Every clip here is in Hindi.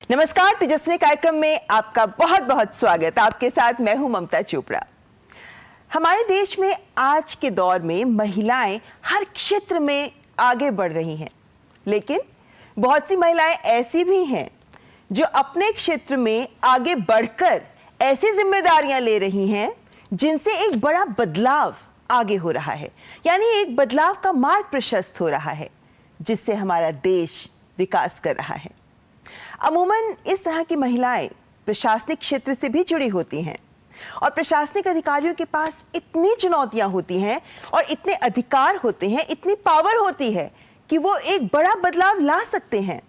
नमस्कार, तेजस्विनी कार्यक्रम में आपका बहुत बहुत स्वागत। आपके साथ मैं हूं ममता चोपड़ा। हमारे देश में आज के दौर में महिलाएं हर क्षेत्र में आगे बढ़ रही हैं, लेकिन बहुत सी महिलाएं ऐसी भी हैं जो अपने क्षेत्र में आगे बढ़कर ऐसी जिम्मेदारियां ले रही हैं जिनसे एक बड़ा बदलाव आगे हो रहा है, यानी एक बदलाव का मार्ग प्रशस्त हो रहा है, जिससे हमारा देश विकास कर रहा है। अमूमन इस तरह की महिलाएं प्रशासनिक क्षेत्र से भी जुड़ी होती हैं और प्रशासनिक अधिकारियों के पास इतनी चुनौतियां होती हैं और इतने अधिकार होते हैं, इतनी पावर होती है कि वो एक बड़ा बदलाव ला सकते हैं।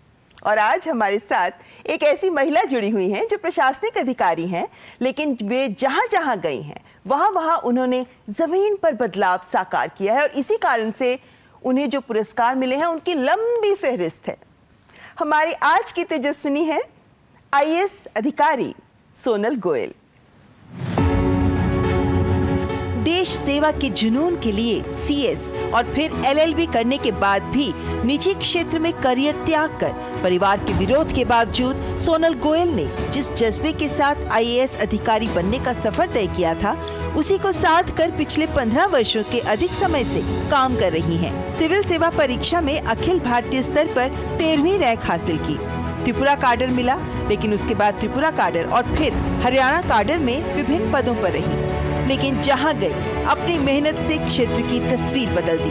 और आज हमारे साथ एक ऐसी महिला जुड़ी हुई हैं जो प्रशासनिक अधिकारी हैं, लेकिन वे जहां जहां गई हैं वहां वहां उन्होंने जमीन पर बदलाव साकार किया है और इसी कारण से उन्हें जो पुरस्कार मिले हैं उनकी लंबी फहरिस्त है। हमारी आज की तेजस्विनी है आईएएस अधिकारी सोनल गोयल। देश सेवा के जुनून के लिए सीएस और फिर एलएलबी करने के बाद भी निजी क्षेत्र में करियर त्याग कर परिवार के विरोध के बावजूद सोनल गोयल ने जिस जज्बे के साथ आईएएस अधिकारी बनने का सफर तय किया था, उसी को साध कर पिछले 15 वर्षों के अधिक समय से काम कर रही हैं। सिविल सेवा परीक्षा में अखिल भारतीय स्तर पर 13वीं रैंक हासिल की। त्रिपुरा काडर मिला, लेकिन उसके बाद त्रिपुरा काडर और फिर हरियाणा काडर में विभिन्न पदों पर रही, लेकिन जहां गई अपनी मेहनत से क्षेत्र की तस्वीर बदल दी।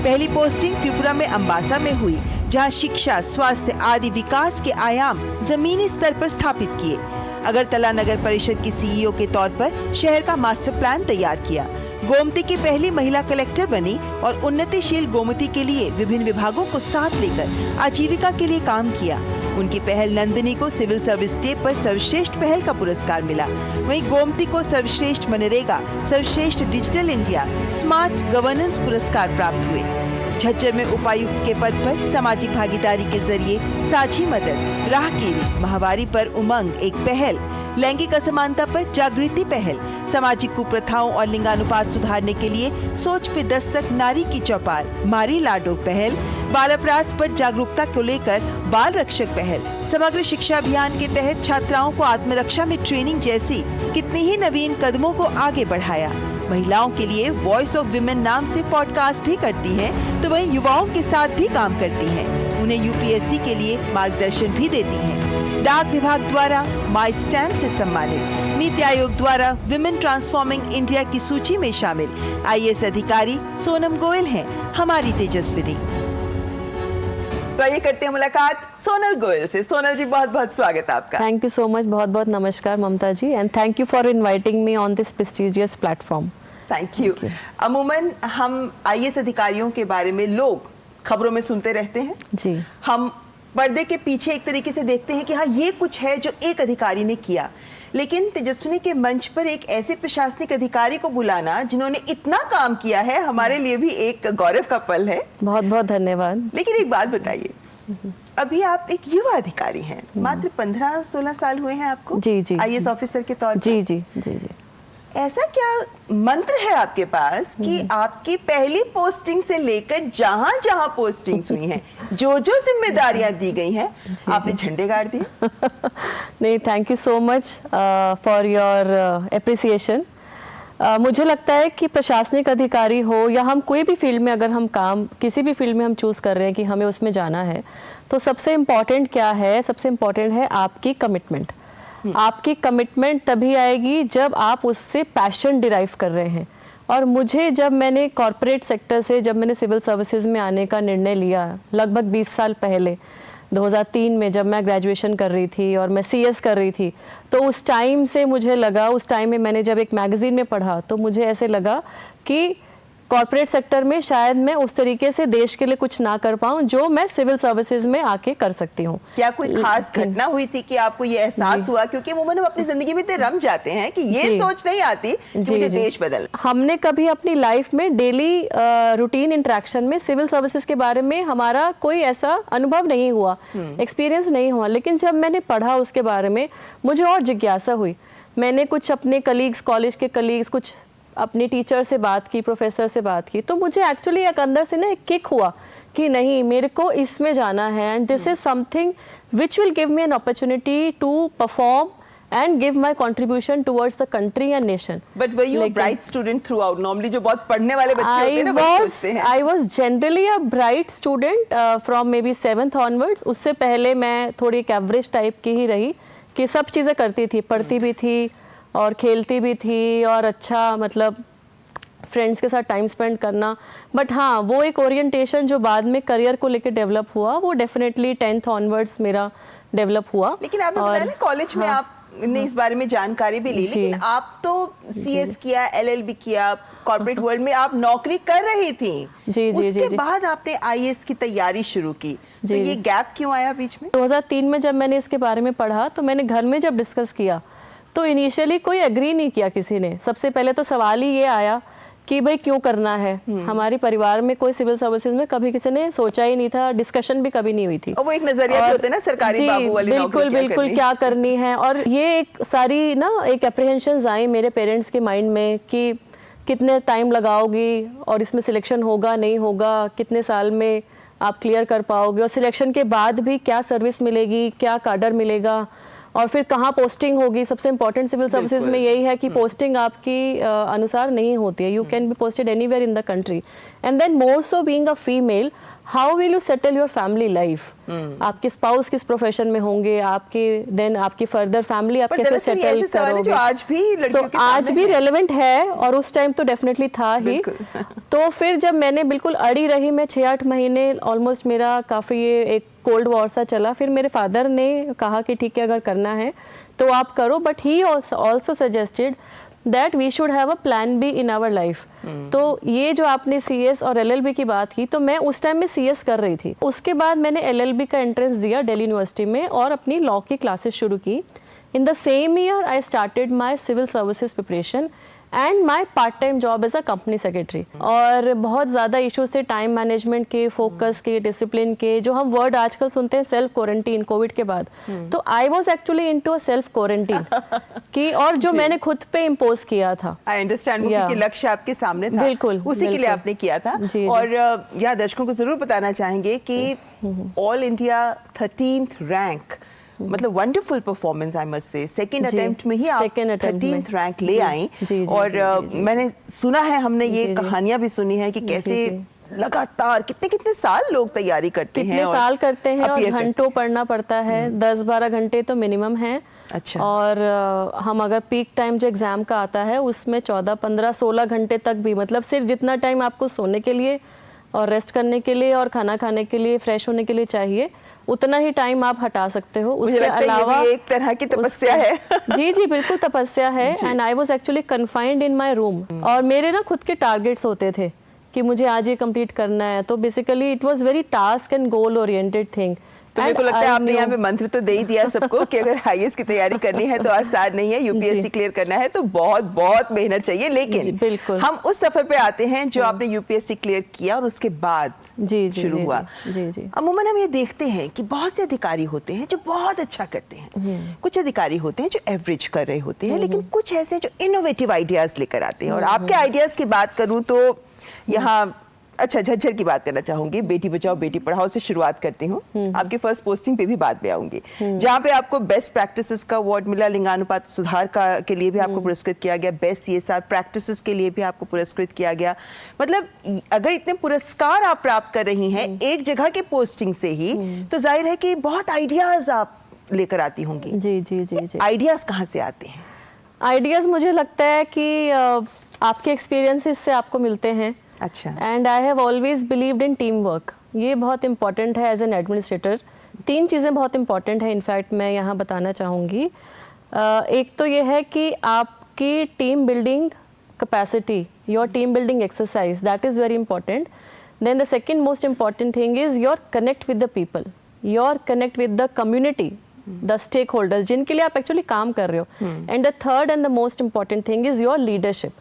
पहली पोस्टिंग त्रिपुरा में अम्बासा में हुई, जहां शिक्षा, स्वास्थ्य आदि विकास के आयाम जमीनी स्तर पर स्थापित किए। अगरतला नगर परिषद की सीईओ के तौर पर शहर का मास्टर प्लान तैयार किया। गोमती की पहली महिला कलेक्टर बनी और उन्नतिशील गोमती के लिए विभिन्न विभागों को साथ लेकर आजीविका के लिए काम किया। उनकी पहल नंदिनी को सिविल सर्विस डे पर सर्वश्रेष्ठ पहल का पुरस्कार मिला। वहीं गोमती को सर्वश्रेष्ठ मनरेगा, सर्वश्रेष्ठ डिजिटल इंडिया, स्मार्ट गवर्नेंस पुरस्कार प्राप्त हुए। झज्जर में उपायुक्त के पद पर सामाजिक भागीदारी के जरिए साझी मदद, राहगीरी, माहवारी पर उमंग एक पहल, लैंगिक असमानता पर जागृति पहल, सामाजिक कुप्रथाओं और लिंगानुपात सुधारने के लिए सोच पे दस्तक नारी की चौपाल, मारी लाडो पहल, बाल अपराध पर जागरूकता को लेकर बाल रक्षक पहल, समग्र शिक्षा अभियान के तहत छात्राओं को आत्मरक्षा में ट्रेनिंग जैसी कितनी ही नवीन कदमों को आगे बढ़ाया। महिलाओं के लिए वॉइस ऑफ विमेन नाम से पॉडकास्ट भी करती हैं, तो वहीं युवाओं के साथ भी काम करती हैं। उन्हें यूपीएससी के लिए मार्गदर्शन भी देती हैं। डाक विभाग द्वारा माई स्टैम्प से सम्मानित, नीति आयोग द्वारा विमेन ट्रांसफॉर्मिंग इंडिया की सूची में शामिल आईएएस अधिकारी सोनम गोयल हैं हमारी तेजस्विनी। तो आइए करते हैं मुलाकात सोनल गोयल से। सोनल जी, बहुत बहुत स्वागत आपका। थैंक यू सो मच, बहुत बहुत नमस्कार Mamta ji, and thank you for inviting me on this prestigious platform. Thank you. अमूमन हम आईएएस अधिकारियों के बारे में लोग खबरों में सुनते रहते हैं जी। हम पर्दे के पीछे एक तरीके से देखते हैं कि हाँ, ये कुछ है जो एक अधिकारी ने किया, लेकिन तेजस्विनी के मंच पर एक ऐसे प्रशासनिक अधिकारी को बुलाना जिन्होंने इतना काम किया है, हमारे लिए भी एक गौरव का पल है। बहुत बहुत धन्यवाद। लेकिन एक बात बताइए, अभी आप एक युवा अधिकारी हैं, मात्र 15-16 साल हुए हैं आपको जी जी आईएएस ऑफिसर के तौर पर। जी जी जी जी। ऐसा क्या मंत्र है आपके पास कि आपकी पहली पोस्टिंग से लेकर जहां जहां पोस्टिंग्स हुई हैं, जो जो जिम्मेदारियां दी गई हैं, आपने झंडे गाड़ दिए? नहीं, thank you so much for your appreciation. मुझे लगता है कि प्रशासनिक अधिकारी हो या हम कोई भी फील्ड में, अगर हम काम किसी भी फील्ड में हम चूज़ कर रहे हैं कि हमें उसमें जाना है, तो सबसे इम्पॉर्टेंट क्या है? सबसे इम्पॉर्टेंट है आपकी कमिटमेंट। आपकी कमिटमेंट तभी आएगी जब आप उससे पैशन डिराइव कर रहे हैं। और मुझे जब मैंने कॉरपोरेट सेक्टर से, जब मैंने सिविल सर्विसेज में आने का निर्णय लिया लगभग 20 साल पहले, 2003 में जब मैं ग्रेजुएशन कर रही थी और मैं सीएस कर रही थी, तो उस टाइम से मुझे लगा, उस टाइम में मैंने जब एक मैगजीन में पढ़ा तो मुझे ऐसे लगा कि कॉर्पोरेट सेक्टर में शायद मैं उस तरीके से देश के लिए कुछ ना कर पाऊं जो मैं सिविल सर्विसेज में आके कर सकती हूं। क्या कोई खास घटना हुई थी कि आपको ये एहसास हुआ? क्योंकि हम अपनी जिंदगी में इतने रम जाते हैं कि ये सोच नहीं आती कि मुझे देश बदल। हमने कभी अपनी लाइफ में डेली रूटीन इंटरेक्शन में सिविल सर्विसेज के बारे में हमारा कोई ऐसा अनुभव नहीं हुआ, एक्सपीरियंस नहीं हुआ, लेकिन जब मैंने पढ़ा उसके बारे में मुझे और जिज्ञासा हुई। मैंने कुछ अपने कलीग्स, कॉलेज के कलीग्स, कुछ अपने टीचर से बात की, प्रोफेसर से बात की, तो मुझे एक्चुअली एक अंदर से ना एक किक हुआ कि नहीं मेरे को इसमें जाना है and this is something which will give me an opportunity to perform and give my contribution towards the country and nation. But were you a bright student throughout? Normally जो बहुत पढ़ने वाले बच्चे होते हैं ना वो सोचते हैं. I was generally a bright student from maybe 7th onwards. उससे पहले मैं थोड़ी एक एवरेज टाइप की ही रही कि सब चीज़ें करती थी, पढ़ती भी थी और खेलती भी थी और अच्छा मतलब फ्रेंड्स के साथ टाइम स्पेंड करना. बट हाँ वो एक ओरिएंटेशन जो बाद में करियर को लेकर डेवलप हुआ वो डेफिनेटली 10th ऑनवर्ड्स मेरा डेवलप हुआ. लेकिन आपने बताया ना कॉलेज में आपने इस बारे में जानकारी भी ली, लेकिन आप तो CS किया, LLB किया, कॉर्पोरेट वर्ल्ड में आप नौकरी कर रही थी. जी जी उसके जी बाद आपने IAS की तैयारी शुरू की, तो ये गैप क्यों आया बीच में? 2003 में जब मैंने इसके बारे में पढ़ा तो मैंने घर में जब डिस्कस किया तो इनिशियली कोई एग्री नहीं किया किसी ने. सबसे पहले तो सवाल ही ये आया कि भाई क्यों करना है. हमारे परिवार में कोई सिविल सर्विसेज में कभी किसी ने सोचा ही नहीं था, डिस्कशन भी कभी नहीं हुई थी. और वो एक नजरिया भी होता है ना सरकारी बाबू वाली बिल्कुल बिल्कुल क्या करनी है. और ये एक सारी ना एक एप्रीहेंशंस आई मेरे पेरेंट्स के माइंड में कि कितने टाइम लगाओगी और इसमें सिलेक्शन होगा नहीं होगा, कितने साल में आप क्लियर कर पाओगे और सिलेक्शन के बाद भी क्या सर्विस मिलेगी, क्या काडर मिलेगा और फिर कहाँ पोस्टिंग होगी. सबसे इंपॉर्टेंट सिविल सर्विसेज में यही है कि पोस्टिंग आपकी अनुसार नहीं होती है. You can be posted anywhere in the country and then more so being a female how will you settle your family life. आपके स्पाउस किस प्रोफेशन में होंगे, आपके देन आपकी फर्दर फैमिली आप कैसे सेटल करोगे. आज भी रेलेवेंट है और उस टाइम तो डेफिनेटली था ही. तो फिर जब मैंने बिल्कुल अड़ी रही, मैं 6-8 महीने ऑलमोस्ट मेरा काफ़ी ये एक कोल्ड वॉर सा चला. फिर मेरे फादर ने कहा कि ठीक है अगर करना है तो आप करो, but he also suggested that we should have a plan B in our life. तो ये जो आपने CS और LLB की बात की, तो मैं उस टाइम में CS कर रही थी. उसके बाद मैंने LLB का एंट्रेंस दिया दिल्ली यूनिवर्सिटी में और अपनी लॉ की क्लासेस शुरू की. In the same year I started my civil services preparation and my part time job as a company secretary. और बहुत ज़्यादा इश्यूज थे टाइम मैनेजमेंट के, फोकस के, डिसिप्लिन के, जो हम वर्ड आजकल सुनते हैं सेल्फ क्वारंटीन कोविड के बाद. तो I was actually into a self quarantine की और जो मैंने खुद पे इम्पोज किया था. आई अंडरस्टैंड क्योंकि लक्ष्य आपके सामने था. बिल्कुल उसी के लिए आपने किया था. और यहाँ दर्शकों को जरूर बताना चाहेंगे कि ऑल इंडिया 13th रैंक, मतलब wonderful performance I must say. Second attempt में ही आप 13th रैंक ले आई. और मैंने सुना है, हमने ये कहानियां भी सुनी है कि कैसे लगातार कितने साल लोग तैयारी करते हैं. कितने साल करते हैं और घंटों पढ़ना पड़ता है. 10-12 घंटे तो मिनिमम है. अच्छा. और हम अगर पीक टाइम जो एग्जाम का आता है उसमें 14, 15, 16 घंटे तक भी, मतलब सिर्फ जितना टाइम आपको सोने के लिए और रेस्ट करने के लिए और खाना खाने के लिए, फ्रेश होने के लिए चाहिए, उतना ही टाइम आप हटा सकते हो. उसके अलावा एक तरह की तपस्या है. जी जी बिल्कुल तपस्या है. And I was actually confined in my room और मेरे ना खुद के टारगेट्स होते थे कि मुझे आज ये कंप्लीट करना है. तो basically it was very task and goal oriented thing. तो मेरे को लगता है आपने यहाँ पे मंत्र तो दे ही दिया सबको कि अगर IAS की तैयारी करनी है तो आसान नहीं है. UPSC क्लियर करना है तो बहुत बहुत मेहनत चाहिए. लेकिन हम उस सफर पे आते हैं जो आपने UPSC क्लियर किया और उसके बाद शुरू हुआ. अमूमन हम ये देखते हैं कि बहुत से अधिकारी होते हैं जो बहुत अच्छा करते हैं, कुछ अधिकारी होते हैं जो एवरेज कर रहे होते हैं, लेकिन कुछ ऐसे जो इनोवेटिव आइडियाज लेकर आते हैं. और आपके आइडियाज की बात करूं तो यहाँ अच्छा झज्जर की बात करना चाहूंगी. बेटी बचाओ बेटी पढ़ाओ से शुरुआत करती हूँ. आपकी फर्स्ट पोस्टिंग पे भी बात में आऊंगी, जहाँ पे आपको बेस्ट प्रैक्टिसेस का अवार्ड मिला. लिंगानुपात सुधार का के लिए भी आपको पुरस्कृत किया गया. बेस्ट CSR प्रैक्टिसेस के लिए भी आपको पुरस्कृत किया गया. मतलब अगर इतने पुरस्कार आप प्राप्त कर रही हैं एक जगह की पोस्टिंग से ही, तो जाहिर है कि बहुत आइडियाज आप लेकर आती होंगी. जी जी जी जी. आइडियाज कहाँ से आते हैं? आइडियाज मुझे लगता है कि आपके एक्सपीरियंसेस से आपको मिलते हैं. अच्छा. And I have always believed in team work. ये बहुत इंपॉर्टेंट है एज एन एडमिनिस्ट्रेटर. 3 चीज़ें बहुत इंपॉर्टेंट है इनफैक्ट मैं यहाँ बताना चाहूँगी. एक तो ये है कि आपकी team building capacity, your team building exercise, that is very important. Then the second most important thing is your connect with the people, your connect with the community, the stakeholders जिनके लिए आप एक्चुअली काम कर रहे हो. And the third and the most important thing is your leadership.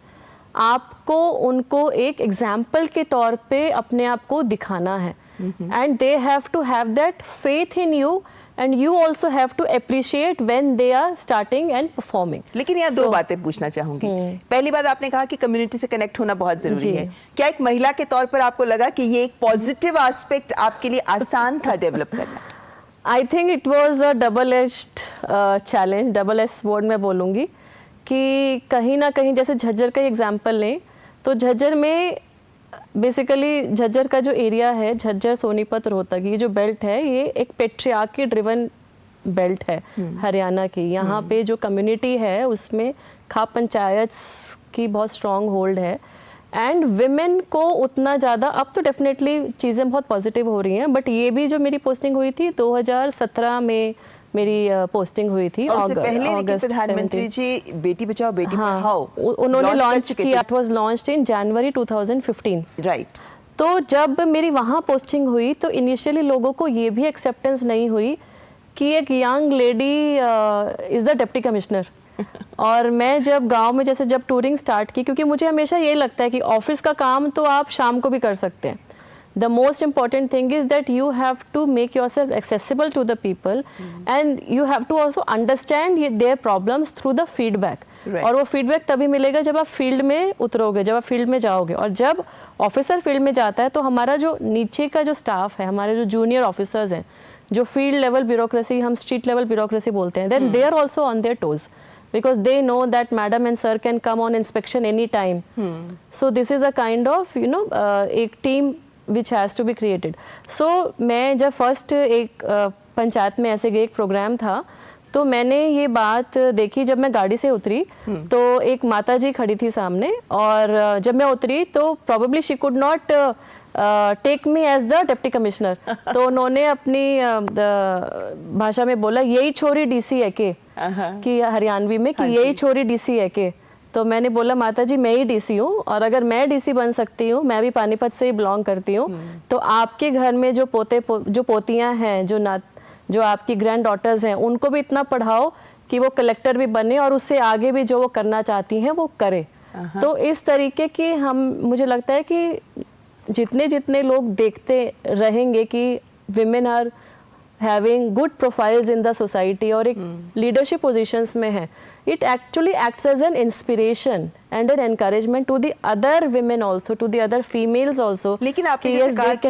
आपको उनको एक एग्जाम्पल के तौर पे अपने आप को दिखाना है. And they have to have that faith in you and you also have to appreciate when they are starting and performing. लेकिन यहाँ दो बातें पूछना चाहूंगी। पहली बात, आपने कहा कि कम्युनिटी से कनेक्ट होना बहुत जरूरी है। क्या एक महिला के तौर पर आपको लगा कि ये एक पॉजिटिव एस्पेक्ट आपके लिए आसान था डेवलप करना? I think it was a double-edged challenge, double-edged sword मैं बोलूँगी कि कहीं ना कहीं, जैसे झज्जर का एग्जाम्पल लें तो झज्जर में बेसिकली झज्जर का जो एरिया है, झज्जर सोनीपत रोहतक, ये जो बेल्ट है ये एक पेट्रियार्की ड्रिवन बेल्ट है हरियाणा की। यहाँ पे जो कम्युनिटी है उसमें खाप पंचायत की बहुत स्ट्रॉन्ग होल्ड है एंड विमेन को उतना ज़्यादा, अब तो डेफिनेटली चीज़ें बहुत पॉजिटिव हो रही हैं, बट ये भी जो मेरी पोस्टिंग हुई थी 2017 में मेरी पोस्टिंग हुई थी। और उससे पहले लेकिन प्रधानमंत्री जी बेटी बचाओ बेटी पढ़ाओ उन्होंने लॉन्च किया। It was launched in January 2015, right. तो जब मेरी वहाँ पोस्टिंग हुई तो इनिशियली लोगों को ये भी एक्सेप्टेंस नहीं हुई कि एक young lady is the deputy commissioner. और मैं जब गांव में जब टूरिंग स्टार्ट की, क्योंकि मुझे हमेशा ये लगता है कि ऑफिस का काम तो आप शाम को भी कर सकते हैं, the most important thing is that you have to make yourself accessible to the people and you have to also understand their problems through the feedback. और वो फीडबैक तभी मिलेगा जब आप फील्ड में उतरोगे, जब आप फील्ड में जाओगे। और जब ऑफिसर फील्ड में जाता है तो हमारा जो नीचे का जो स्टाफ है, हमारे जो जूनियर ऑफिसर्स हैं, जो फील्ड लेवल ब्यूरोक्रेसी, हम स्ट्रीट लेवल ब्यूरोक्रेसी बोलते हैं, then they are also on their toes because they know that madam and sir can come on inspection any time. So this is a kind of एक team which has to be created. So मैं जब फर्स्ट एक पंचायत में ऐसे गई, एक प्रोग्राम था, तो मैंने ये बात देखी। जब मैं गाड़ी से उतरी तो एक माता जी खड़ी थी सामने, और जब मैं उतरी तो probably she could not take me as the deputy commissioner. तो उन्होंने अपनी भाषा में बोला, यही छोरी डीसी है के, कि हरियाणवी में, कि यही छोरी डीसी है के। तो मैंने बोला, माता जी मैं ही डीसी हूँ, और अगर मैं डीसी बन सकती हूँ, मैं भी पानीपत से ही बिलोंग करती हूँ, तो आपके घर में जो पोतियाँ हैं, जो आपकी ग्रैंड डॉटर्स हैं, उनको भी इतना पढ़ाओ कि वो कलेक्टर भी बने और उससे आगे भी जो वो करना चाहती हैं वो करे। तो इस तरीके की मुझे लगता है कि जितने लोग देखते रहेंगे कि women are having good profiles in the society और एक लीडरशिप पोजीशंस में है, it actually acts as an inspiration and an encouragement to the other women also, to the other females also. लेकिन आपने जैसे कहा कि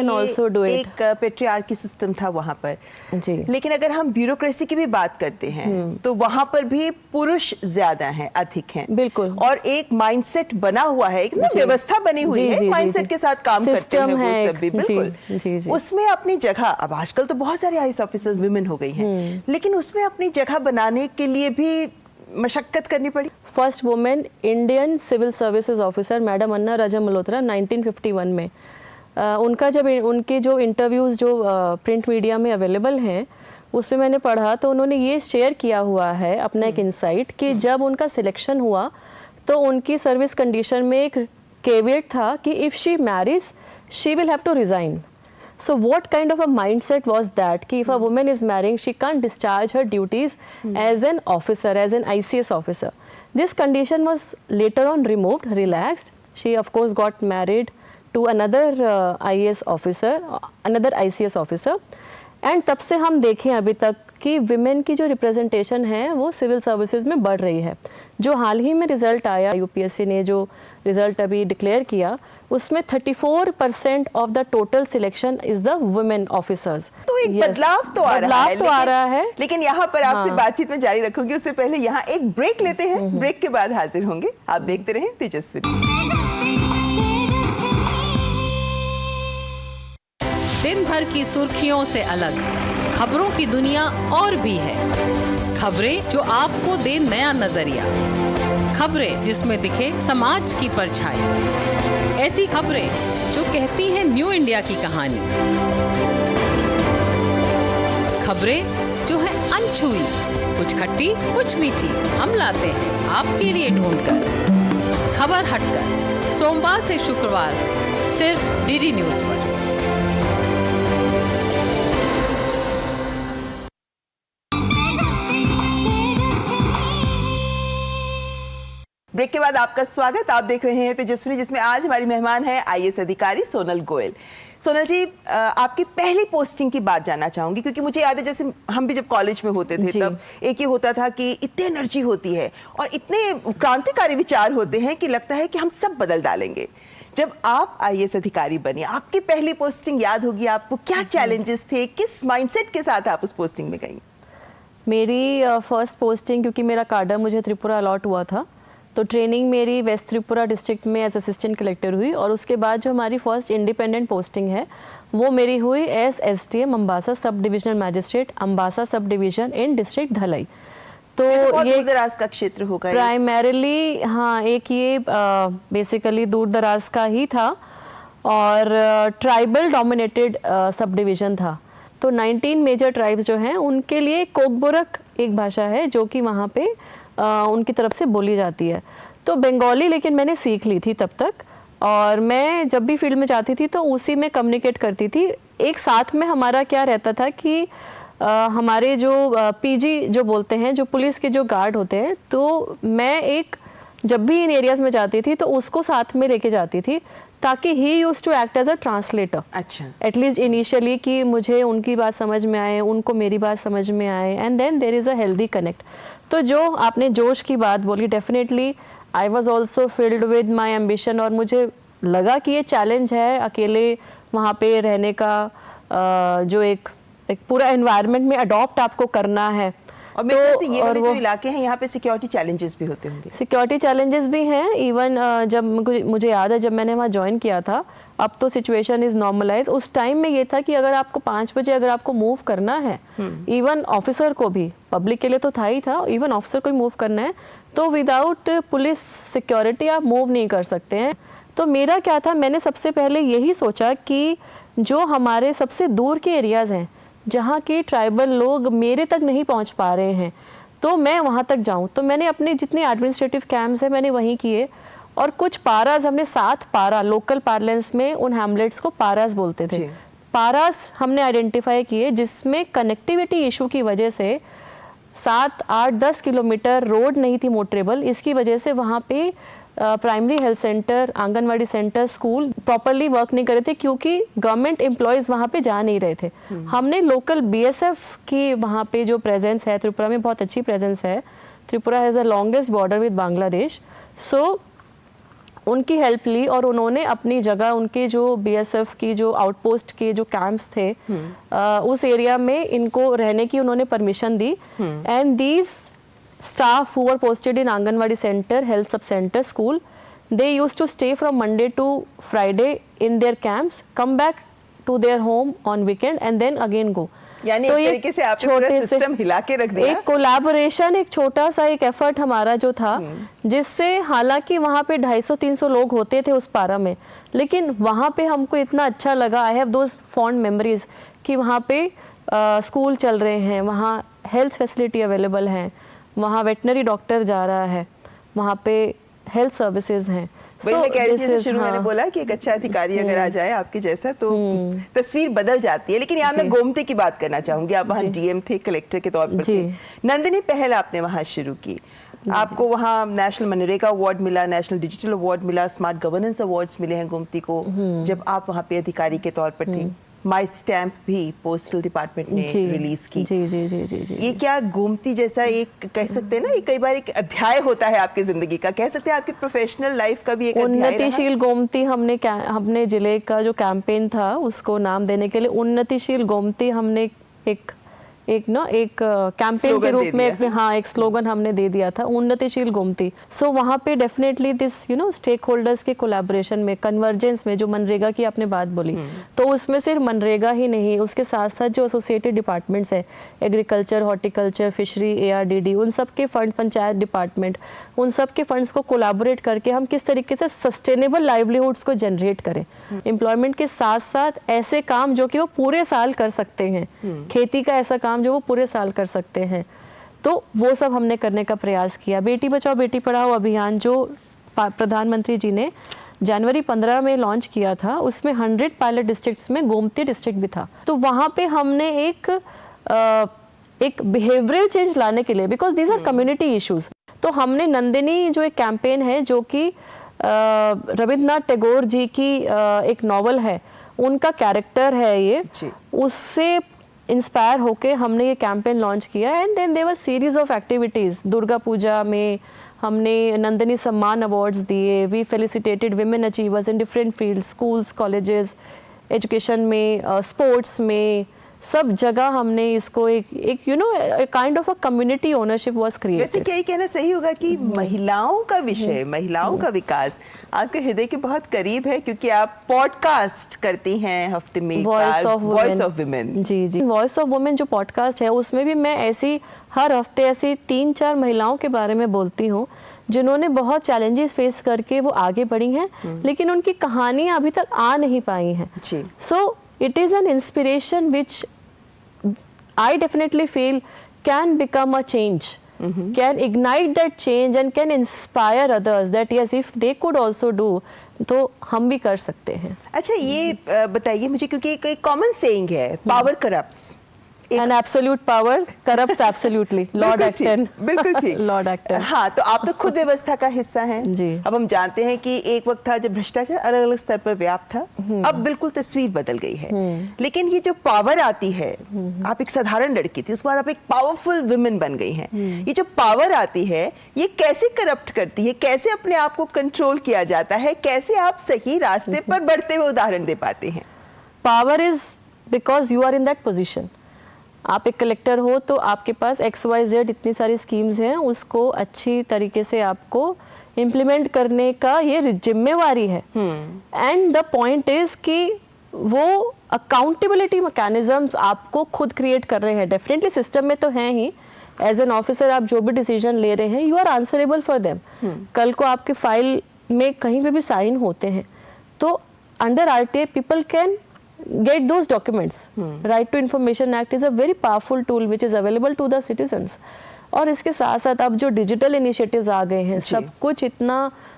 एक पेट्रियार्की सिस्टम था वहाँ पर जी, लेकिन अगर हम ब्यूरोक्रेसी की भी बात करते हैं तो वहाँ पर भी पुरुष ज्यादा हैं, अधिक हैं। बिल्कुल। और एक माइंडसेट बना हुआ है, एक व्यवस्था बनी हुई है, माइंडसेट के साथ काम करते हैं वो सब भी। बिल्कुल। उसमें अपनी जगह, अब आजकल तो बहुत सारे आईएएस ऑफिसर्स विमेन हो गई हैं, लेकिन उसमें अपनी जगह बनाने के लिए भी मशक्कत करनी पड़ी। First women Indian civil services officer madam Anna Raja Malhotra 1951 में। उनके जो इंटरव्यूज़ जो प्रिंट मीडिया में अवेलेबल हैं उसमें मैंने पढ़ा, तो उन्होंने ये शेयर किया हुआ है अपना एक इंसाइट कि जब उनका सिलेक्शन हुआ तो उनकी सर्विस कंडीशन में एक केवियट था कि if she marriage she will have to resign. So what kind of a mindset was that? कि if a woman is marrying, she can't discharge her duties as an officer, as an ICS officer. This condition was later on removed, relaxed. She of course got married to another IAS officer, another ICS officer. And तब से हम देखें अभी तक कि विमेन की जो रिप्रेजेंटेशन है वो सिविल सर्विसेज में बढ़ रही है। जो हाल ही में रिजल्ट आया, यूपीएससी ने जो रिजल्ट अभी डिक्लेयर किया, उसमें 34% of the total selection is the women officers. तो एक बदलाव तो आ रहा है, लेकिन यहाँ पर आपसे बातचीत में जारी रखूंगी, उससे पहले यहाँ एक ब्रेक लेते हैं। ब्रेक के बाद हाजिर होंगे। आप देखते रहें तेजस्विनी। दिन भर की सुर्खियों से अलग खबरों की दुनिया और भी है। खबरें जो आपको दे नया नजरिया, खबरें जिसमें दिखे समाज की परछाई, ऐसी खबरें जो कहती हैं न्यू इंडिया की कहानी, खबरें जो है अनछुई, कुछ खट्टी कुछ मीठी, हम लाते हैं आपके लिए ढूंढकर। खबर हटकर सोमवार से शुक्रवार सिर्फ डीडी न्यूज पर। ब्रेक के बाद आपका स्वागत। आप देख रहे हैं तेजस्विनी, जिसमें आज हमारी मेहमान है IAS अधिकारी सोनल गोयल। सोनल जी, आपकी पहली पोस्टिंग की बात जानना चाहूंगी, क्योंकि मुझे याद है जैसे हम भी जब कॉलेज में होते थे तब एक ये होता था कि इतनी एनर्जी होती है और इतने क्रांतिकारी विचार होते हैं कि लगता है कि हम सब बदल डालेंगे। जब आप IAS अधिकारी बनी, आपकी पहली पोस्टिंग याद होगी आपको, क्या चैलेंजेस थे, किस माइंडसेट के साथ आप उस पोस्टिंग में गई? मेरी फर्स्ट पोस्टिंग, क्योंकि मेरा काडर मुझे त्रिपुरा अलॉट हुआ था, तो ट्रेनिंग मेरी वेस्ट त्रिपुरा डिस्ट्रिक्ट में एज असिस्टेंट कलेक्टर हुई, और उसके बाद जो हमारी फर्स्ट इंडिपेंडेंट पोस्टिंग है वो मेरी हुई as SDM Ambassa sub divisional magistrate, Ambassa sub division in district धलाई। तो ये दूर दराज का क्षेत्र होगा प्राइमरीली, हाँ, एक ये बेसिकली दूर दराज का ही था और ट्राइबल डोमिनेटेड सब डिवीजन था। तो 19 मेजर ट्राइब्स जो हैं उनके लिए कोकबोरक एक भाषा है जो कि वहाँ पे उनकी तरफ से बोली जाती है। तो बंगाली लेकिन मैंने सीख ली थी तब तक, और मैं जब भी फील्ड में जाती थी तो उसी में कम्युनिकेट करती थी। एक साथ में हमारा क्या रहता था कि हमारे जो PG जो बोलते हैं, जो पुलिस के जो गार्ड होते हैं, तो मैं एक जब भी इन एरियाज में जाती थी तो उसको साथ में लेके जाती थी, ताकि he use to act as a translator. अच्छा, एटलीस्ट इनिशियली कि मुझे उनकी बात समझ में आए, उनको मेरी बात समझ में आए, and then there is a healthy connect. तो जो आपने जोश की बात बोली, definitely I was also filled with my ambition, और मुझे लगा कि ये चैलेंज है अकेले वहाँ पे रहने का, जो एक पूरा एनवायरनमेंट में अडॉप्ट आपको करना है। और मेरे से ये वाले जो इलाके हैं यहाँ पे सिक्योरिटी चैलेंजेस भी होते होंगे। सिक्योरिटी चैलेंजेस भी हैं। इवन जब मुझे याद है जब मैंने वहाँ ज्वाइन किया था, अब तो सिचुएशन इज नॉर्मलाइज, उस टाइम में ये था कि अगर आपको 5 बजे अगर आपको मूव करना है, इवन ऑफिसर को भी, पब्लिक के लिए तो था ही था, इवन ऑफिसर को ही मूव करना है तो विदाउट पुलिस सिक्योरिटी आप मूव नहीं कर सकते हैं। तो मेरा क्या था, मैंने सबसे पहले यही सोचा कि जो हमारे सबसे दूर के एरियाज़ हैं जहाँ के ट्राइबल लोग मेरे तक नहीं पहुँच पा रहे हैं, तो मैं वहाँ तक जाऊँ। तो मैंने अपने जितने एडमिनिस्ट्रेटिव कैंप्स हैं मैंने वहीं किए, और कुछ पारास, हमने 7 पारा, लोकल पार्लेंस में उन हैमलेट्स को पारास बोलते थे, पारास हमने आइडेंटिफाई किए, जिसमें कनेक्टिविटी इशू की वजह से 7, 8, 10 किलोमीटर रोड नहीं थी मोटरेबल। इसकी वजह से वहाँ पे primary health centre, anganwadi centre, school properly work नहीं कर रहे थे, क्योंकि गवर्नमेंट एम्प्लॉयज़ वहाँ पे जा नहीं रहे थे। हमने लोकल BSF की वहाँ पे जो प्रेजेंस है, त्रिपुरा में बहुत अच्छी प्रेजेंस है, Tripura has the longest border with Bangladesh, so उनकी हेल्प ली, और उन्होंने अपनी जगह, उनके जो BSF की जो आउटपोस्ट के जो कैंप्स थे उस एरिया में इनको रहने की उन्होंने permission the. And these staff who were posted in Anganwadi center, health sub center, school, they used to stay from Monday to Friday in their camps, come back to their home on weekend and then again go. यानी तो एक तरीके से आपने पूरा सिस्टम हिला के रख दिया। एक कोलैबोरेशन, एक छोटा सा एक एफर्ट हमारा जो था, जिससे हालांकि वहाँ पे 250-300 लोग होते थे उस पारा में, लेकिन वहाँ पे हमको इतना अच्छा लगा। I have those fond memories कि वहाँ पे स्कूल चल रहे हैं, वहाँ हेल्थ फैसिलिटी अवेलेबल हैं, वहाँ वेटनरी डॉक्टर जा रहा है, वहाँ पे हेल्थ सर्विसेज हैं। मैं कह रही थी शुरू मैंने बोला कि एक अच्छा अधिकारी अगर आ जाए आपके जैसा तो तस्वीर बदल जाती है। लेकिन यहाँ मैं गोमती की बात करना चाहूंगी। आप वहाँ DM थे, कलेक्टर के तौर पर थे। नंदिनी पहल आपने वहाँ शुरू की, आपको वहाँ नेशनल मनरेगा अवार्ड मिला, नेशनल डिजिटल अवार्ड मिला, स्मार्ट गवर्नेंस अवार्ड्स मिले हैं गोमती को जब आप वहाँ पे अधिकारी के तौर पर थी। माई स्टैम्प भी पोस्टल डिपार्टमेंट ने रिलीज की। जी जी जी जी जी। ये क्या गोमती जैसा एक कह सकते हैं ना, कई बार एक अध्याय होता है आपकी जिंदगी का, कह सकते हैं आपकी प्रोफेशनल लाइफ का भी एक अध्याय रहा। उन्नतिशील गोमती हमने जिले का जो कैंपेन था उसको नाम देने के लिए उन्नतिशील गोमती हमने एक कैंपेन के रूप में एक स्लोगन हमने दे दिया था, उन्नतिशील गोमती। सो वहाँ पे डेफिनेटली दिस स्टेक होल्डर्स के कोलैबोरेशन में, कन्वर्जेंस में, जो मनरेगा की आपने बात बोली, तो उसमें सिर्फ मनरेगा ही नहीं, उसके साथ साथ जो एसोसिएटेड डिपार्टमेंट्स है, एग्रीकल्चर, हॉर्टिकल्चर, फिशरी, ARDD, उन सब के फंड, पंचायत डिपार्टमेंट, उन सब के फंड्स को कोलैबोरेट करके हम किस तरीके से सस्टेनेबल लाइवलीहुड्स को जनरेट करें, एम्प्लॉयमेंट के साथ साथ ऐसे काम जो कि वो पूरे साल कर सकते हैं, खेती का ऐसा काम जो वो पूरे साल कर सकते हैं, तो वो सब हमने करने का प्रयास किया। बेटी बचाओ बेटी पढ़ाओ अभियान जो प्रधानमंत्री जी ने जनवरी 15 में लॉन्च किया था, उसमें 100 पायलट डिस्ट्रिक्ट्स में गोमती डिस्ट्रिक्ट भी था। तो वहाँ पे हमने एक बिहेवियरल चेंज लाने के लिए, because these are community issues, तो तो हमने नंदिनी जो एक कैंपेन है, जो कि रविंद्रनाथ टैगोर जी की एक नॉवल है, उनका कैरेक्टर है ये, उससे इंस्पायर होके हमने ये कैंपेन लॉन्च किया। And then there was series of activities. Durga Puja में हमने नंदिनी सम्मान अवार्ड्स दिए, we felicitated women achievers in different field, schools, colleges, education में, स्पोर्ट्स में, सब जगह हमने इसको एक kind of a community ownership was created. वैसे क्या ये कहना सही होगा कि महिलाओं का विषय, महिलाओं का विकास आपके हृदय के बहुत करीब है, क्योंकि आप पॉडकास्ट करती हैं हफ्ते में वॉइस ऑफ वुमेन। जी जी, वॉइस ऑफ वुमेन जो पॉडकास्ट है, उसमें भी मैं ऐसी हर हफ्ते ऐसी 3-4 महिलाओं के बारे में बोलती हूँ जिन्होंने बहुत चैलेंजेस फेस करके वो आगे बढ़ी हैं, लेकिन उनकी कहानियाँ अभी तक आ नहीं पाई हैं। सो it is an inspiration which I definitely feel can become a change, can ignite that change and can inspire others that yes, if they could also do, तो हम भी कर सकते हैं। अच्छा, ये बताइए मुझे, क्योंकि एक कॉमन सेइंग है, power corrupts, An absolute power corrupts absolutely. Lord Acton. बिल्कुल ठीक। Lord Acton. हाँ, तो आप तो खुद व्यवस्था का हिस्सा हैं। जी। अब हम जानते हैं कि एक वक्त था जब भ्रष्टाचार अलग अलग स्तर पर व्याप्त था, अब बिल्कुल तस्वीर बदल गई है। लेकिन ये जो पावर आती है, आप एक साधारण लड़की थी, उसके बाद आप एक पावरफुल वुमेन बन गई हैं। ये जो पावर आती है, ये कैसे करप्ट करती है, कैसे अपने आप को कंट्रोल किया जाता है, कैसे आप सही रास्ते पर बढ़ते हुए उदाहरण दे पाते हैं? Power is because you are in that position. आप एक कलेक्टर हो तो आपके पास XYZ इतनी सारी स्कीम्स हैं, उसको अच्छी तरीके से आपको इम्प्लीमेंट करने का ये जिम्मेवारी है। एंड द पॉइंट इज कि वो अकाउंटेबिलिटी मैकेनिज्म्स आपको खुद क्रिएट कर रहे हैं। डेफिनेटली सिस्टम में तो हैं ही, एज एन ऑफिसर आप जो भी डिसीजन ले रहे हैं, you are answerable for them. कल को आपके फाइल में कहीं पे भी साइन होते हैं तो under RTA people can get those documents. Right to Information Act is a very powerful tool which is available to the citizens. और इसके साथ साथ अब जो डिजिटल इनिशिएटिव्स आ गए हैं, सब कुछ इतना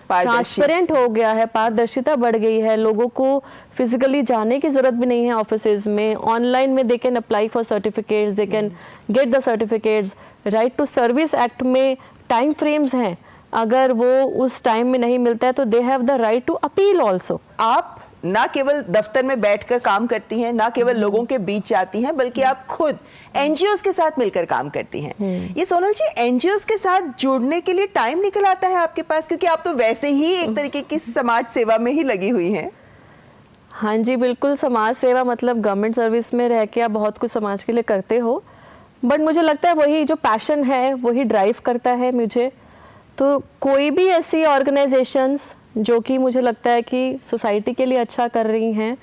ट्रांसपेरेंट हो गया है, पारदर्शिता बढ़ गई है, लोगों को फिजिकली जाने की जरूरत भी नहीं है ऑफिसेज में, ऑनलाइन में they can apply for certificates, they can get the certificates. Right to service act में टाइम फ्रेम्स हैं, अगर वो उस टाइम में नहीं मिलता है तो they have the right to appeal also. आप ना केवल दफ्तर में बैठकर काम करती हैं, ना केवल लोगों के बीच जाती हैं, बल्कि आप खुद NGOs के साथ मिलकर काम करती हैं। ये सोनल जी, NGOs के साथ जुड़ने के लिए टाइम निकल आता है आपके पास, क्योंकि आप तो वैसे ही एक तरीके की समाज सेवा में ही लगी हुई हैं। हाँ जी, बिल्कुल। समाज सेवा मतलब गवर्नमेंट सर्विस में रह के आप बहुत कुछ समाज के लिए करते हो, बट मुझे लगता है वही जो पैशन है वही ड्राइव करता है मुझे। तो कोई भी ऐसी ऑर्गेनाइजेशंस जो कि मुझे लगता है कि सोसाइटी के लिए अच्छा कर रही हैं,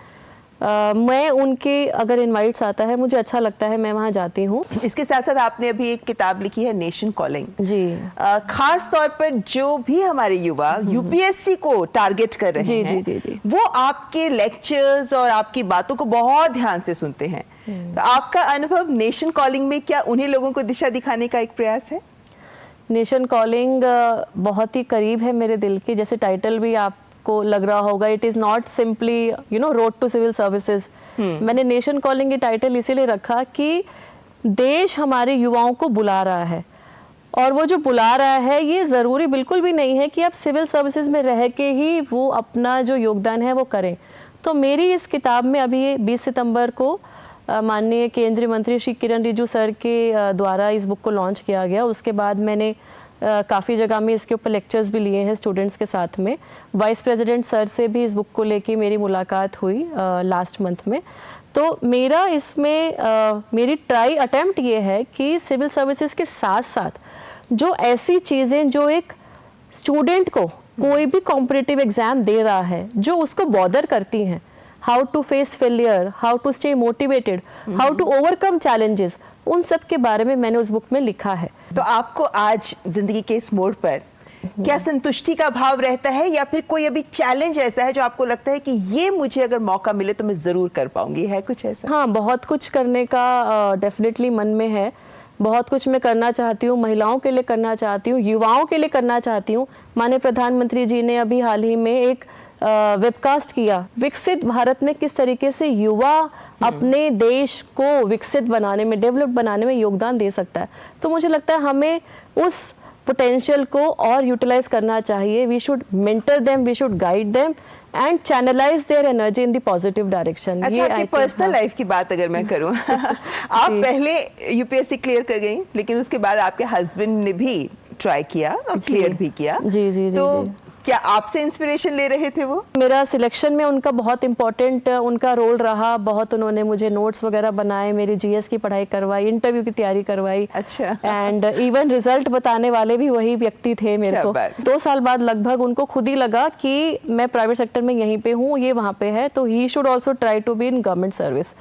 मैं उनके अगर इनवाइट्स आता है, मुझे अच्छा लगता है, मैं वहाँ जाती हूँ। इसके साथ साथ आपने अभी एक किताब लिखी है, नेशन कॉलिंग। जी। खास तौर पर जो भी हमारे युवा UPSC को टारगेट कर रहे हैं, जी, वो आपके लेक्चर्स और आपकी बातों को बहुत ध्यान से सुनते हैं। तो आपका अनुभव नेशन कॉलिंग में क्या उन्हीं लोगों को दिशा दिखाने का एक प्रयास है? नेशन कॉलिंग बहुत ही करीब है मेरे दिल के, जैसे टाइटल भी आपको लग रहा होगा, it is not simply road to civil services. मैंने नेशन कॉलिंग की टाइटल इसीलिए रखा कि देश हमारे युवाओं को बुला रहा है, और वो जो बुला रहा है ये ज़रूरी बिल्कुल भी नहीं है कि आप सिविल सर्विसेज में रह के ही वो अपना जो योगदान है वो करें। तो मेरी इस किताब में अभी 20 सितंबर को माननीय केंद्रीय मंत्री श्री किरण रिजिजू सर के द्वारा इस बुक को लॉन्च किया गया। उसके बाद मैंने काफ़ी जगह में इसके ऊपर लेक्चर्स भी लिए हैं स्टूडेंट्स के साथ में। वाइस प्रेसिडेंट सर से भी इस बुक को लेके मेरी मुलाकात हुई लास्ट मंथ में। तो मेरा इसमें मेरी ट्राई अटेम्प्ट ये है कि सिविल सर्विसेज के साथ साथ जो ऐसी चीज़ें जो एक स्टूडेंट को कोई भी कॉम्पिटिटिव एग्ज़ाम दे रहा है, जो उसको बॉदर करती हैं, how to face failure, how to stay motivated, how to overcome challenges, उन सब के बारे में मैंने उस बुक में लिखा है। तो आपको आज जिंदगी के इस मोड़ पर क्या संतुष्टि का भाव रहता है, या फिर कोई अभी चैलेंज ऐसा है जो आपको लगता है कि ये मुझे अगर मौका मिले तो मैं जरूर कर पाऊंगी? है कुछ ऐसा? हाँ, बहुत कुछ करने का डेफिनेटली मन में है। बहुत कुछ मैं करना चाहती हूँ, महिलाओं के लिए करना चाहती हूँ, युवाओं के लिए करना चाहती हूँ। माननीय प्रधानमंत्री जी ने अभी हाल ही में एक वेबकास्ट किया, विकसित भारत में किस तरीके से युवा अपने देश को विकसित बनाने में, डेवलप बनाने में योगदान दे सकता है। तो मुझे लगता है हमें उस पोटेंशियल को और यूटिलाइज करना चाहिए. We should mentor them, we should guide them and channelize their energy in the positive direction. अच्छा, आपकी पर्सनल लाइफ की बात अगर मैं करूं आप पहले यूपीएससी क्लियर कर गई, लेकिन उसके बाद आपके हस्बैंड ने भी ट्राई किया और क्लियर भी किया. जी. तो क्या आपसे इंस्पिरेशन ले रहे थे वो? मेरा सिलेक्शन में उनका बहुत इम्पोर्टेंट उनका रोल रहा. बहुत उन्होंने मुझे नोट्स वगैरह बनाए, मेरी जीएस की पढ़ाई करवाई, इंटरव्यू की तैयारी करवाई. अच्छा. एंड इवन रिजल्ट बताने वाले भी वही व्यक्ति थे मेरे को. 2 साल बाद लगभग उनको खुद ही लगा कि मैं प्राइवेट सेक्टर में यहीं पे हूँ, ये वहाँ पे है, तो he should also try to be in government service.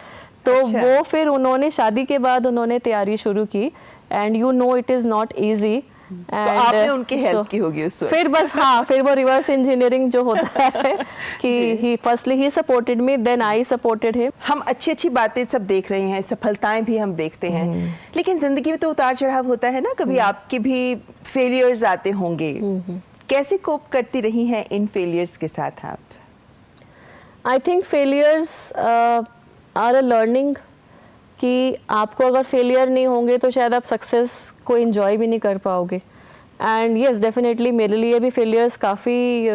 तो वो फिर उन्होंने शादी के बाद उन्होंने तैयारी शुरू की. And you know it is not easy. तो आपने उनकी हेल्प की होगी उस वक्त. फिर बस हाँ, फिर वो रिवर्स इंजीनियरिंग जो होता है कि he firstly he supported me, then I supported him. हम अच्छी बातें सब देख रहे हैं, सफलताएं भी हम देखते हैं, लेकिन जिंदगी में तो उतार चढ़ाव होता है ना. कभी आपके भी फेलियर्स आते होंगे. कैसे कोप करती रही हैं इन फेलियर्स के साथ आप? I think failures are a learning. कि आपको अगर फेलियर नहीं होंगे तो शायद आप सक्सेस को एंजॉय भी नहीं कर पाओगे. एंड यस, डेफिनेटली मेरे लिए भी फेलियर्स काफ़ी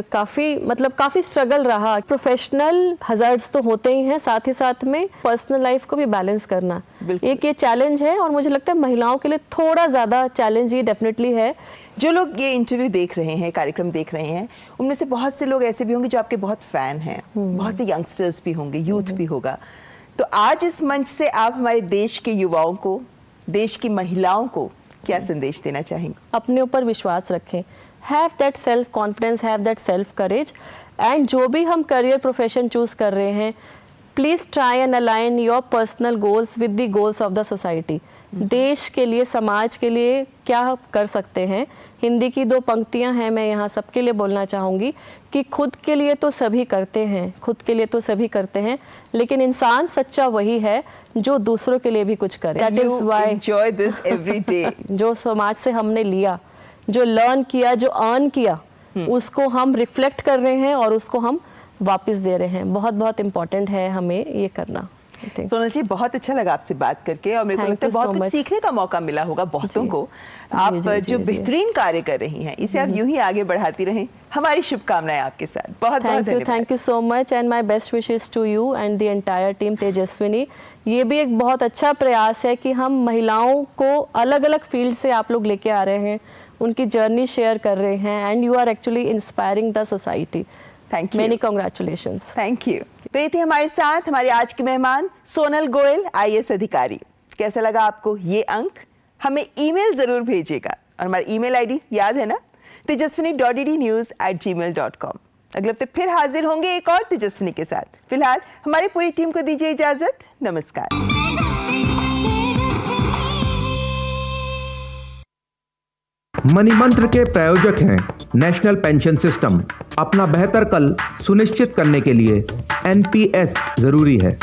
स्ट्रगल रहा. प्रोफेशनल हज़ार्ड्स तो होते ही हैं, साथ ही साथ में पर्सनल लाइफ को भी बैलेंस करना एक ये चैलेंज है. और मुझे लगता है महिलाओं के लिए थोड़ा ज़्यादा चैलेंज ये डेफिनेटली है. जो लोग ये इंटरव्यू देख रहे हैं, कार्यक्रम देख रहे हैं, उनमें से बहुत से लोग ऐसे भी होंगे जो आपके बहुत फ़ैन हैं. बहुत से यंगस्टर्स भी होंगे, यूथ भी होगा. तो आज इस मंच से आप हमारे देश के युवाओं को, देश की महिलाओं को क्या संदेश देना चाहेंगे? अपने ऊपर विश्वास रखें. Have that self confidence, have that self courage. And जो भी हम करियर प्रोफेशन चूज कर रहे हैं, please try and align your personal goals with the goals of the society. देश के लिए, समाज के लिए क्या कर सकते हैं. हिंदी की 2 पंक्तियां हैं, मैं यहाँ सबके लिए बोलना चाहूँगी कि खुद के लिए तो सभी करते हैं, खुद के लिए तो सभी करते हैं, लेकिन इंसान सच्चा वही है जो दूसरों के लिए भी कुछ करे. That is why enjoy this every day. जो समाज से हमने लिया, जो लर्न किया, जो अर्न किया, उसको हम रिफ्लेक्ट कर रहे हैं और उसको हम वापस दे रहे हैं. बहुत बहुत इम्पोर्टेंट है हमें ये करना. सोनल जी, बहुत अच्छा लगा आपसे बात करके और मेरे को लगता है बहुत कुछ सीखने का मौका मिला होगा बहुतों को. आप जो बेहतरीन कार्य कर रही हैं, इसे आप यूं ही आगे बढ़ाती रहें. हमारी शुभकामनाएं आपके साथ. बहुत बहुत धन्यवाद. Thank you so much and my best wishes to you and the entire team Tejaswini. ये भी एक बहुत अच्छा प्रयास है कि हम महिलाओं को अलग अलग फील्ड से आप लोग लेके आ रहे हैं, उनकी जर्नी शेयर कर रहे हैं. And you are actually inspiring the society. Thank you. Many congratulations. Thank you. तो ये थी हमारे साथ हमारे आज के मेहमान सोनल गोयल, IAS अधिकारी. कैसा लगा आपको ये अंक? हमें ईमेल जरूर भेजिएगा और हमारा ईमेल आईडी याद है ना, tejaswini.ddnews@gmail.com. अगले हफ्ते फिर हाजिर होंगे एक और तेजस्विनी के साथ. फिलहाल हमारी पूरी टीम को दीजिए इजाजत. नमस्कार. मनी मंत्र के प्रायोजक हैं नेशनल पेंशन सिस्टम. अपना बेहतर कल सुनिश्चित करने के लिए NPS जरूरी है.